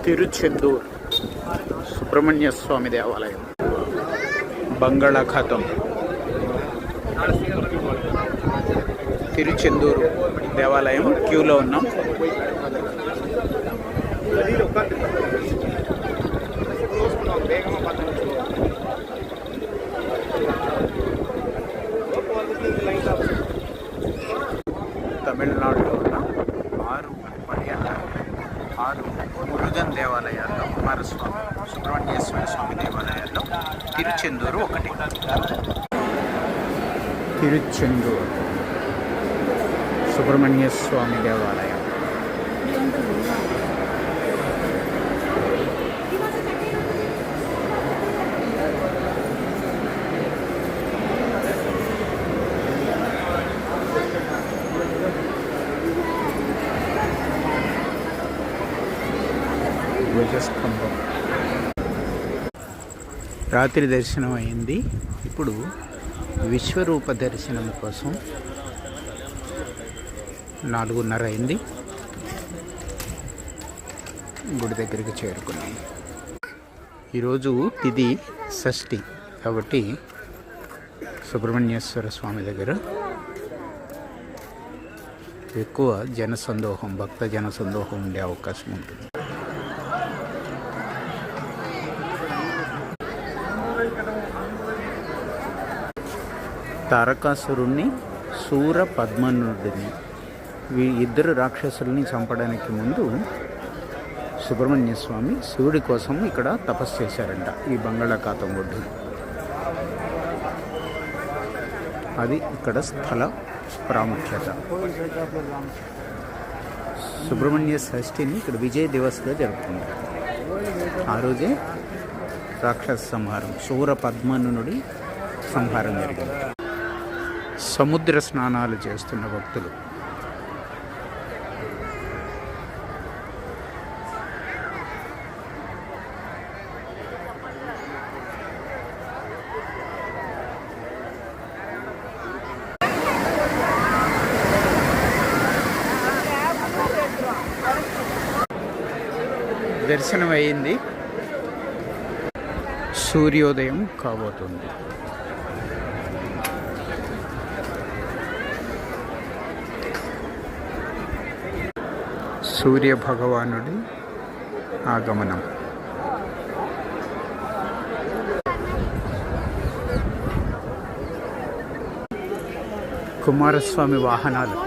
తిరుచెందూర్ సుబ్రహ్మణ్య స్వామి దేవాలయం. బంగాళాఖాతం తిరుచెందూరు దేవాలయం క్యూలో ఉన్నాం. తమిళనాడులో ఉన్న 6 మురుగన్ దేవాలయాల్లో, కుమారస్వామి సుబ్రహ్మణ్యేశ్వర స్వామి దేవాలయాల్లో తిరుచెందూరు ఒకటి. తిరుచెందూరు సుబ్రహ్మణ్య స్వామి దేవాలయం. ధ్వజస్తంభం. రాత్రి దర్శనం అయింది. ఇప్పుడు విశ్వరూప దర్శనం కోసం 4:30 అయింది. గుడి దగ్గరికి చేరుకున్నాం. ఈరోజు తిథి షష్ఠి కాబట్టి సుబ్రహ్మణ్యేశ్వర స్వామి దగ్గర ఎక్కువ జనసందోహం, భక్త జనసందోహం ఉండే అవకాశం ఉంటుంది. తారకాసురుణ్ణి, శూర పద్మనుడిని, ఇద్దరు రాక్షసుల్ని చంపడానికి ముందు సుబ్రహ్మణ్య స్వామి శివుడి కోసం ఇక్కడ తపస్సు చేశారంట. ఈ బంగాళాఖాతం ఒడ్డు అది ఇక్కడ స్థల ప్రాముఖ్యత. సుబ్రహ్మణ్య షష్ఠిని ఇక్కడ విజయ దివస్గా జరుపుకుంటారు. ఆ రోజే రాక్షస సంహారం, శూర పద్మనుడి సంహారం జరిగింది. సముద్ర స్నానాలు చేస్తున్న భక్తులు. దర్శనం అయింది. సూర్యోదయం కాబోతుంది. సూర్య భగవానుడి ఆగమనం. కుమారస్వామి వాహనాలు.